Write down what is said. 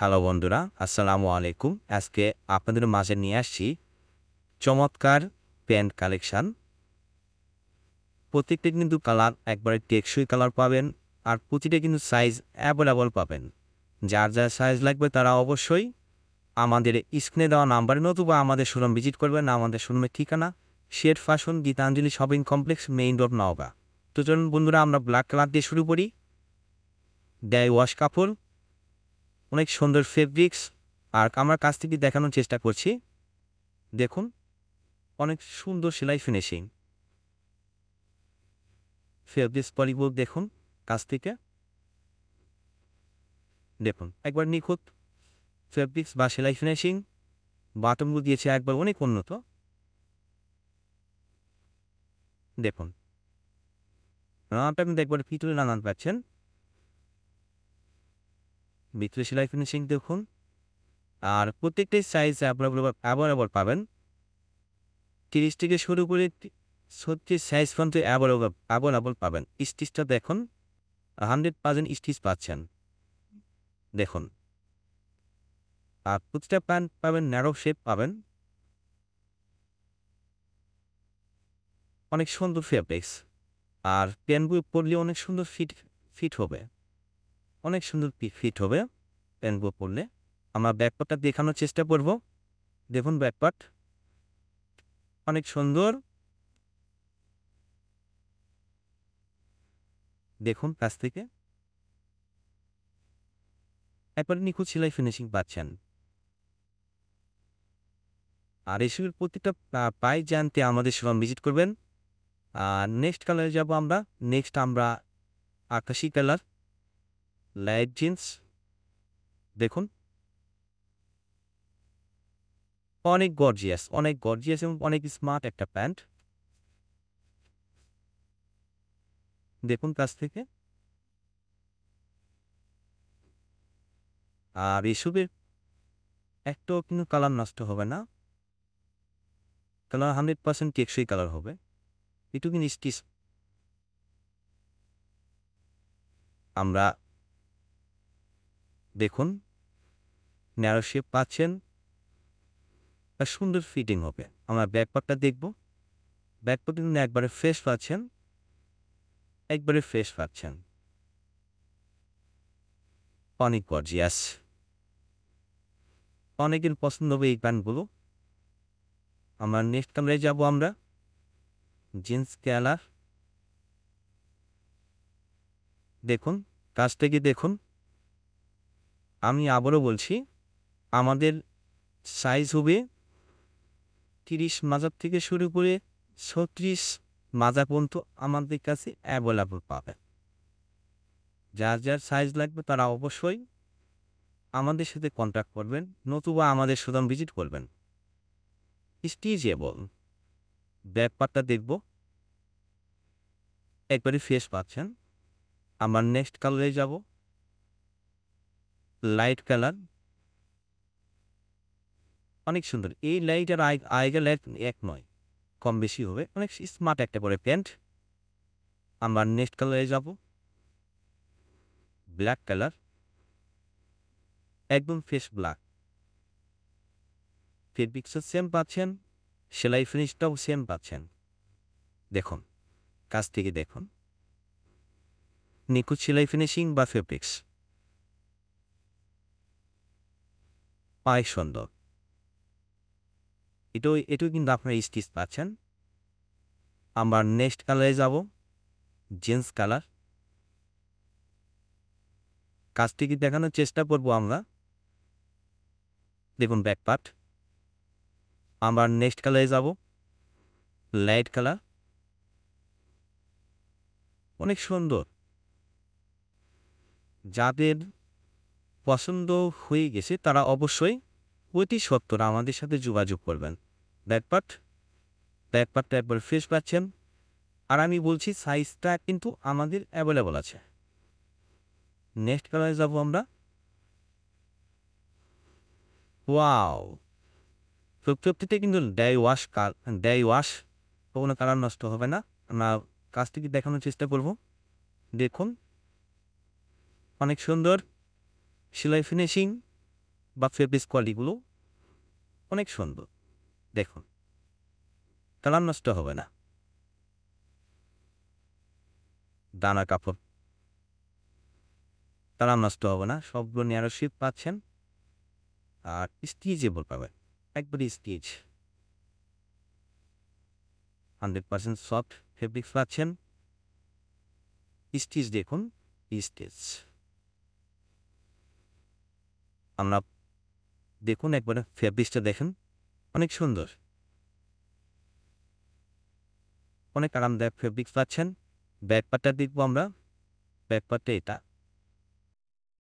Hello বন্ধুরা, আসসালামু আলাইকুম। আজকে আপনাদের মাঝে নিয়ে আসছি চমৎকার প্যান্ট কালেকশান। প্রত্যেকটা কিন্তু কালার একবারে টেকসই কালার পাবেন, আর প্রতিটা কিন্তু সাইজ অ্যাভেলেবল পাবেন। যার যার সাইজ লাগবে তারা অবশ্যই আমাদের স্ক্রিনে দেওয়া নাম্বারে নতুবা আমাদের শোরুম ভিজিট করবেন। আমাদের শোরুমের ঠিকানা shed fashion, Gitanjali shopping complex, main road, Naogaon. তো চলুন বন্ধুরা, আমরা ব্ল্যাক কালার দিয়ে শুরু করি। ডাই ওয়াশ কাপড়, অনেক সুন্দর ফেব্রিক্স, আর আমার কাছ থেকে দেখানোর চেষ্টা করছি। দেখুন, অনেক সুন্দর সেলাই ফিনিশিং। ফেব্রিক্স পলিগুলো দেখুন কাছ থেকে, দেখুন একবার নিখুঁত ফেব্রিক্স বা সেলাই ফিনিশিং। বাটনগুলো দিয়েছে একবার অনেক উন্নত। দেখুন রানারটা কিন্তু একবার ভিতরে নানান পাচ্ছেন। ভিতরে সেলাই ফিনিশিং দেখুন, আর প্রত্যেকটাই সাইজ অ্যাভেলেবল পাবেন। 30 থেকে শুরু করে 36 সাইজ পর্যন্ত অ্যাভেলেবল পাবেন। স্টিচটা দেখুন, 100% স্টিচ পাচ্ছেন। দেখুন, আর প্রতিটা প্যান্ট পাবেন ন্যারো শেপ পাবেন। অনেক সুন্দর ফেব্রিক্স, আর প্যান্টগুলো পরলে অনেক সুন্দর ফিট হবে। অনেক সুন্দর ফিট হবে প্যান্টগুলো পরলে। আমরা ব্যাকপার্টটা দেখানোর চেষ্টা করব। দেখুন ব্যাকপার্ট অনেক সুন্দর। দেখুন কাছ থেকে একবার নিখুঁত সেলাই ফিনিশিং পাচ্ছেন। আর এসবের প্রতিটা পাই জানতে আমাদের শোরুম ভিজিট করবেন। আর নেক্সট কালারে যাব আমরা। নেক্সট আমরা আকাশি কালার, লাইট জিন্স। দেখুন অনেক গর্জিয়াস এবং অনেক স্মার্ট একটা প্যান্ট। দেখুন কাছ থেকে। আর এসবের একটাও কিন্তু কালার নষ্ট হবে না। কালার 100% টেকসই কালার হবে। একটু কিন্তু স্টিচ আমরা দেখুন ন্যারো শেপ পাচ্ছেন, আর সুন্দর ফিটিং হবে। আমরা ব্যাকপার্টটা দেখব। ব্যাকপার্ট কিন্তু একবারে ফ্রেশ পাচ্ছেন। অনেক গর্জিয়াস, অনেকের পছন্দ হবে এই প্যান্টগুলো। আমরা নেক্সট কালারে যাব আমরা জিন্স কালার। দেখুন কাছ থেকে দেখুন। আমি আবারও বলছি, আমাদের সাইজ হবে 30 মাজার থেকে শুরু করে 36 মাজা পর্যন্ত আমাদের কাছে অ্যাভেলেবল পাবে। যার যার সাইজ লাগবে তারা অবশ্যই আমাদের সাথে কন্ট্যাক্ট করবেন, নতুবা আমাদের শোরুম ভিজিট করবেন। স্টিচেবল ব্যাকপার্টটা দেখব, একবারে ফ্রেশ পাচ্ছেন। আমরা নেক্সট কালারে যাব, লাইট কালার। অনেক সুন্দর এই লাইট আর আগের লাইট এক নয়, কম বেশি হবে। অনেক স্মার্ট একটা করে প্যান্ট। আমরা নেক্সট কালারে যাব, ব্ল্যাক কালার, একদম ফ্রেশ ব্ল্যাক। ফেব্রিক্সও সেম পাচ্ছেন, সেলাই ফিনিশটাও সেম পাচ্ছেন। দেখুন কাছ থেকে দেখুন, নিখুঁত সেলাই ফিনিশিং বা ফেব্রিক্স অনেক সুন্দর। এটাও কিন্তু আপনারা স্টিচ পাচ্ছেন। আমরা নেক্সট কালারে যাব, জিন্স কালার। কাছ থেকে দেখানোর চেষ্টা করব আমরা। দেখুন ব্যাকপার্ট। আমরা নেক্সট কালারে যাব, লাইট কালার। অনেক সুন্দর। যাদের পছন্দ হয়ে গেছে তারা অবশ্যই অতি সত্বর আমাদের সাথে যোগাযোগ করবেন। ব্যাকপার্টটা একবার ফ্রেশ পাচ্ছেন। আর আমি বলছি সাইজটা কিন্তু আমাদের অ্যাভেলেবল আছে। নেক্সট কালারে যাব আমরা। ওয়াও, প্রত্যেকটা কিন্তু ডাই ওয়াশ, কোনো কালার নষ্ট হবে না। আমরা কাছ থেকে দেখানোর চেষ্টা করব। দেখুন অনেক সুন্দর সেলাই ফিনিশিং, বা ফেব্রিক্স কোয়ালিটিগুলো অনেক সুন্দর। দেখুন, কালার নষ্ট হবে না। দানা কাপড় কালার নষ্ট হবে না, সবগুলো ন্যারো শিপ পাচ্ছেন আর স্টিচেবল পাবেন, একবারই স্টিচ 100% সফট ফেব্রিক্স পাচ্ছেন। স্টিচ দেখুন, স্টিচ আমরা দেখুন একবার ফেব্রিক্সটা দেখেন, অনেক সুন্দর, অনেক আরামদায়ক ফেব্রিক্স পাচ্ছেন। ব্যাক পার্টটা দেখবো আমরা, ব্যাক পার্টটা এটা